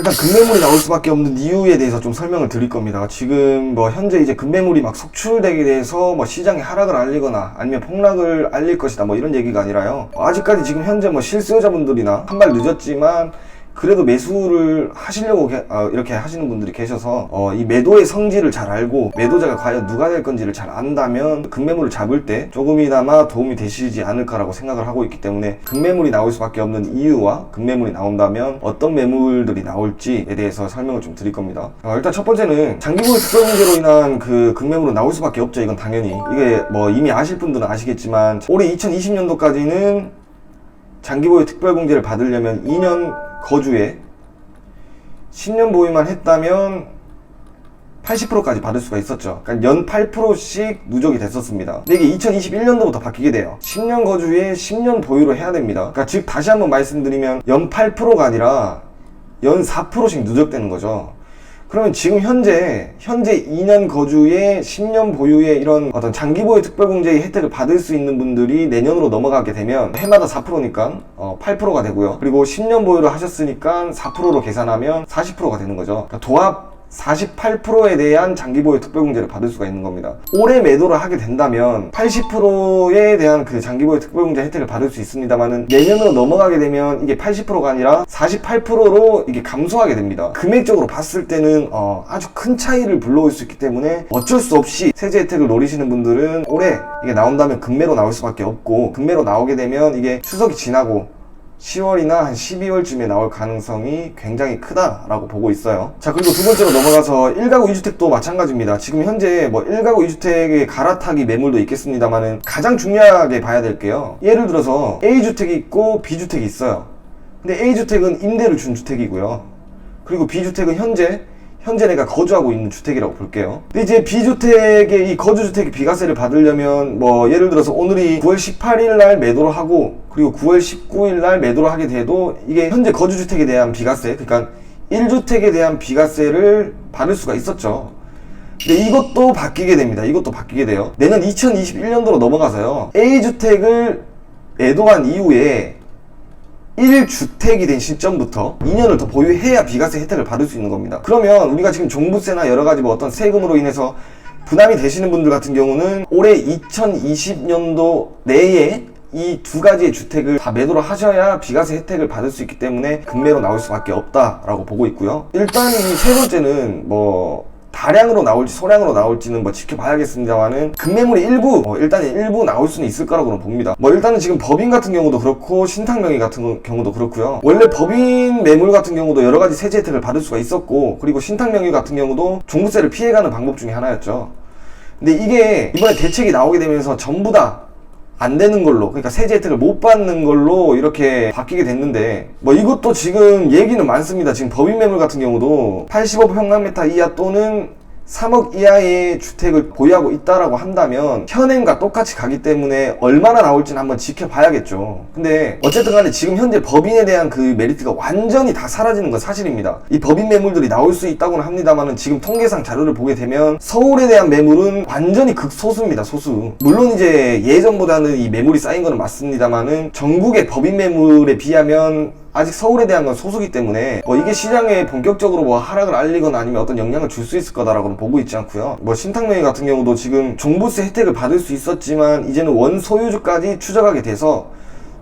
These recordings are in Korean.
일단 급매물이 나올 수밖에 없는 이유에 대해서 좀 설명을 드릴 겁니다. 지금 뭐 현재 이제 급매물이 막 속출되게 돼서 뭐 시장의 하락을 알리거나 아니면 폭락을 알릴 것이다 뭐 이런 얘기가 아니라요. 아직까지 지금 현재 뭐 실수요자분들이나 한 발 늦었지만 그래도 매수를 하시려고 이렇게 하시는 분들이 계셔서 이 매도의 성질을 잘 알고 매도자가 과연 누가 될 건지를 잘 안다면 급매물을 잡을 때 조금이나마 도움이 되시지 않을까라고 생각을 하고 있기 때문에 급매물이 나올 수밖에 없는 이유와 급매물이 나온다면 어떤 매물들이 나올지에 대해서 설명을 좀 드릴 겁니다. 일단 첫 번째는 장기보유 특별공제로 인한 그 급매물은 나올 수밖에 없죠. 이건 당연히 이게 뭐 이미 아실 분들은 아시겠지만 올해 2020년도까지는 장기보유 특별공제를 받으려면 2년 거주에 10년 보유만 했다면 80%까지 받을 수가 있었죠. 그러니까 연 8%씩 누적이 됐었습니다. 근데 이게 2021년도부터 바뀌게 돼요. 10년 거주에 10년 보유로 해야 됩니다. 그러니까 즉 다시 한번 말씀드리면 연 8%가 아니라 연 4%씩 누적되는 거죠. 그러면 지금 현재 2년 거주에 10년 보유의 이런 어떤 장기보유 특별공제의 혜택을 받을 수 있는 분들이 내년으로 넘어가게 되면 해마다 4%니까 8%가 되고요. 그리고 10년 보유를 하셨으니까 4%로 계산하면 40%가 되는 거죠. 그러니까 도합 48%에 대한 장기보유 특별공제를 받을 수가 있는 겁니다. 올해 매도를 하게 된다면 80%에 대한 그 장기보유 특별공제 혜택을 받을 수 있습니다만은 내년으로 넘어가게 되면 이게 80%가 아니라 48%로 이게 감소하게 됩니다. 금액적으로 봤을 때는 아주 큰 차이를 불러올 수 있기 때문에 어쩔 수 없이 세제 혜택을 노리시는 분들은 올해 이게 나온다면 급매로 나올 수밖에 없고, 급매로 나오게 되면 이게 추석이 지나고 10월이나 한 12월쯤에 나올 가능성이 굉장히 크다라고 보고 있어요. 자, 그리고 두 번째로 넘어가서 1가구 2주택도 마찬가지입니다. 지금 현재 뭐 1가구 2주택의 갈아타기 매물도 있겠습니다만은 가장 중요하게 봐야 될 게요. 예를 들어서 A주택이 있고 B주택이 있어요. 근데 A주택은 임대를 준 주택이고요. 그리고 B주택은 현재 내가 거주하고 있는 주택이라고 볼게요. 근데 이제 B주택의 이 거주주택의 비과세를 받으려면 뭐 예를 들어서 오늘이 9월 18일 날 매도를 하고 그리고 9월 19일 날 매도를 하게 돼도 이게 현재 거주주택에 대한 비과세, 그러니까 1주택에 대한 비과세를 받을 수가 있었죠. 근데 이것도 바뀌게 됩니다. 이것도 바뀌게 돼요. 내년 2021년도로 넘어가서요, A주택을 매도한 이후에 1주택이 된 시점부터 2년을 더 보유해야 비과세 혜택을 받을 수 있는 겁니다. 그러면 우리가 지금 종부세나 여러가지 뭐 어떤 세금으로 인해서 부담이 되시는 분들 같은 경우는 올해 2020년도 내에 이 두 가지의 주택을 다 매도를 하셔야 비과세 혜택을 받을 수 있기 때문에 급매로 나올 수밖에 없다라고 보고 있고요. 일단 이 세 번째는 뭐 다량으로 나올지 소량으로 나올지는 뭐 지켜봐야겠습니다만은 급매물이 일단은 일부 나올 수는 있을 거라고는 봅니다. 뭐 일단은 지금 법인 같은 경우도 그렇고 신탁명의 같은 경우도 그렇고요. 원래 법인 매물 같은 경우도 여러 가지 세제 혜택을 받을 수가 있었고, 그리고 신탁명의 같은 경우도 종부세를 피해가는 방법 중에 하나였죠. 근데 이게 이번에 대책이 나오게 되면서 전부 다 안 되는 걸로, 그러니까 세제 혜택을 못 받는 걸로 이렇게 바뀌게 됐는데, 뭐 이것도 지금 얘기는 많습니다. 지금 법인 매물 같은 경우도 85평방미터 이하 또는 3억 이하의 주택을 보유하고 있다라고 한다면 현행과 똑같이 가기 때문에 얼마나 나올지는 한번 지켜봐야겠죠. 근데 어쨌든 간에 지금 현재 법인에 대한 그 메리트가 완전히 다 사라지는 건 사실입니다. 이 법인 매물들이 나올 수 있다고는 합니다만은 지금 통계상 자료를 보게 되면 서울에 대한 매물은 완전히 극소수입니다. 소수. 물론 이제 예전보다는 이 매물이 쌓인 거는 맞습니다만은 전국의 법인 매물에 비하면 아직 서울에 대한 건 소수기 때문에 뭐 이게 시장에 본격적으로 뭐 하락을 알리거나 아니면 어떤 영향을 줄 수 있을 거다라고는 보고 있지 않고요. 뭐 신탁명의 같은 경우도 지금 종부세 혜택을 받을 수 있었지만 이제는 원소유주까지 추적하게 돼서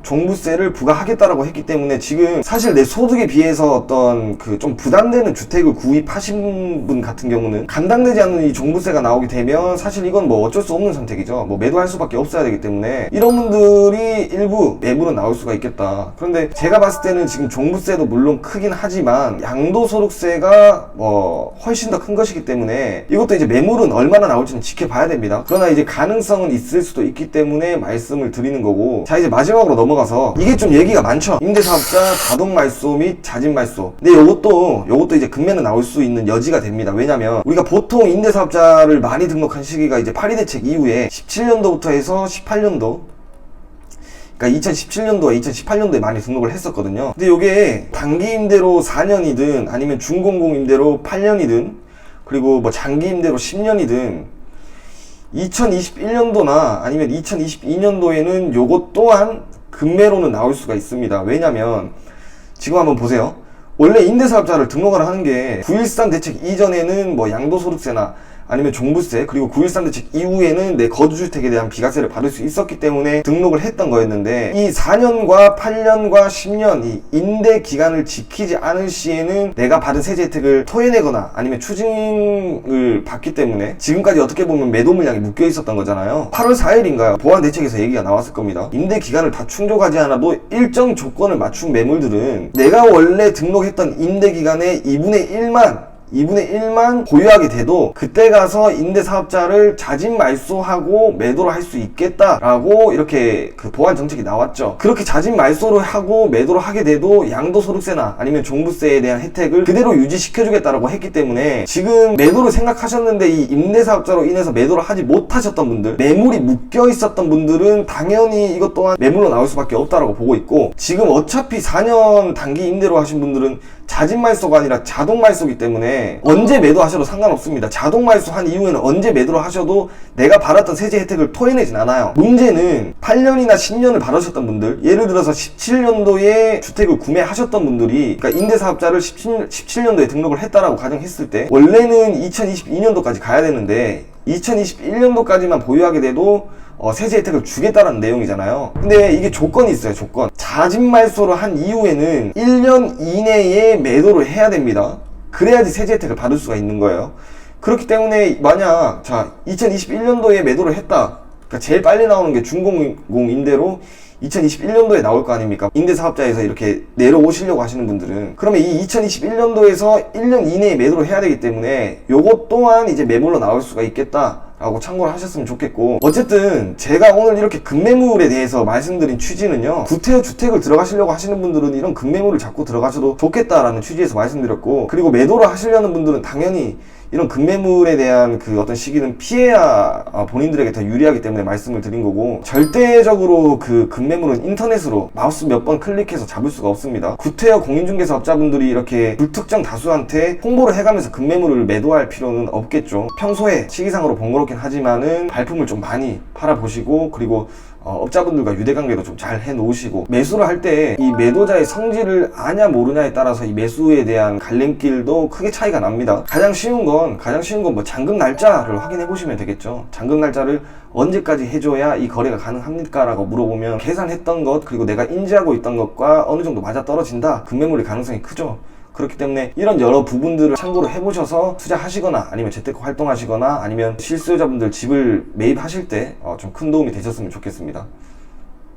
종부세를 부과하겠다라고 했기 때문에 지금 사실 내 소득에 비해서 어떤 그 좀 부담되는 주택을 구입하신 분 같은 경우는 감당되지 않는 이 종부세가 나오게 되면 사실 이건 뭐 어쩔 수 없는 선택이죠. 뭐 매도할 수밖에 없어야 되기 때문에 이런 분들이 일부 매물은 나올 수가 있겠다. 그런데 제가 봤을 때는 지금 종부세도 물론 크긴 하지만 양도소득세가 뭐 훨씬 더 큰 것이기 때문에 이것도 이제 매물은 얼마나 나올지는 지켜봐야 됩니다. 그러나 이제 가능성은 있을 수도 있기 때문에 말씀을 드리는 거고, 자 이제 마지막으로 넘어가서 이게 좀 얘기가 많죠. 임대사업자 자동 말소 및 자진 말소. 근데 요것도 이제 급매는 나올 수 있는 여지가 됩니다. 왜냐면 우리가 보통 임대사업자를 많이 등록한 시기가 이제 파리 대책 이후에 17년도부터 해서 18년도, 그러니까 2017년도와 2018년도에 많이 등록을 했었거든요. 근데 요게 단기 임대로 4년이든 아니면 준공공 임대로 8년이든 그리고 뭐 장기 임대로 10년이든 2021년도나 아니면 2022년도에는 요것 또한 급매로는 나올 수가 있습니다. 왜냐면 지금 한번 보세요. 원래 임대사업자를 등록을 하는 게 9.13 대책 이전에는 뭐 양도소득세나 아니면 종부세, 그리고 9.13 대책 이후에는 내 거주주택에 대한 비과세를 받을 수 있었기 때문에 등록을 했던 거였는데, 이 4년과 8년과 10년 이 임대 기간을 지키지 않을 시에는 내가 받은 세제 혜택을 토해내거나 아니면 추징을 받기 때문에 지금까지 어떻게 보면 매도 물량이 묶여 있었던 거잖아요. 8월 4일인가요? 보안 대책에서 얘기가 나왔을 겁니다. 임대 기간을 다 충족하지 않아도 일정 조건을 맞춘 매물들은 내가 원래 등록했던 임대 기간의 2분의 1만 보유하게 돼도 그때 가서 임대사업자를 자진 말소하고 매도를 할 수 있겠다라고 이렇게 그 보완 정책이 나왔죠. 그렇게 자진 말소를 하고 매도를 하게 돼도 양도소득세나 아니면 종부세에 대한 혜택을 그대로 유지시켜주겠다라고 했기 때문에 지금 매도를 생각하셨는데 이 임대사업자로 인해서 매도를 하지 못하셨던 분들, 매물이 묶여 있었던 분들은 당연히 이것 또한 매물로 나올 수밖에 없다라고 보고 있고, 지금 어차피 4년 단기 임대로 하신 분들은 자진 말소가 아니라 자동 말소기 때문에 언제 매도하셔도 상관없습니다. 자동 말소한 이후에는 언제 매도를 하셔도 내가 받았던 세제 혜택을 토해내진 않아요. 문제는 8년이나 10년을 받으셨던 분들, 예를 들어서 17년도에 주택을 구매하셨던 분들이, 그러니까 임대사업자를 17년도에 등록을 했다라고 가정했을 때 원래는 2022년도까지 가야 되는데 2021년도까지만 보유하게 돼도 세제 혜택을 주겠다라는 내용이잖아요. 근데 이게 조건이 있어요. 조건. 자진 말소를 한 이후에는 1년 이내에 매도를 해야 됩니다. 그래야지 세제 혜택을 받을 수가 있는 거예요. 그렇기 때문에 만약 2021년도에 매도를 했다, 그러니까 제일 빨리 나오는 게 준공공 임대로 2021년도에 나올 거 아닙니까? 임대사업자에서 이렇게 내려오시려고 하시는 분들은. 그러면 이 2021년도에서 1년 이내에 매도를 해야 되기 때문에 요것 또한 이제 매물로 나올 수가 있겠다 라고 참고를 하셨으면 좋겠고, 어쨌든 제가 오늘 이렇게 급매물에 대해서 말씀드린 취지는요, 구태여 주택을 들어가시려고 하시는 분들은 이런 급매물을 잡고 들어가셔도 좋겠다라는 취지에서 말씀드렸고, 그리고 매도를 하시려는 분들은 당연히 이런 급매물에 대한 그 어떤 시기는 피해야 본인들에게 더 유리하기 때문에 말씀을 드린 거고, 절대적으로 그 급매물은 인터넷으로 마우스 몇 번 클릭해서 잡을 수가 없습니다. 구태여 공인중개사업자분들이 이렇게 불특정 다수한테 홍보를 해가면서 급매물을 매도할 필요는 없겠죠. 평소에 시기상으로 번거롭긴 하지만은 발품을 좀 많이 팔아보시고, 그리고 업자분들과 유대관계도 좀 잘 해놓으시고, 매수를 할 때 이 매도자의 성질을 아냐 모르냐에 따라서 이 매수에 대한 갈림길도 크게 차이가 납니다. 가장 쉬운 건 뭐 잔금 날짜를 확인해 보시면 되겠죠. 잔금 날짜를 언제까지 해줘야 이 거래가 가능합니까? 라고 물어보면 계산했던 것, 그리고 내가 인지하고 있던 것과 어느 정도 맞아 떨어진다, 급매물의 가능성이 크죠. 그렇기 때문에 이런 여러 부분들을 참고를 해보셔서 투자하시거나 아니면 재테크 활동하시거나 아니면 실수요자분들 집을 매입하실 때 좀 큰 도움이 되셨으면 좋겠습니다.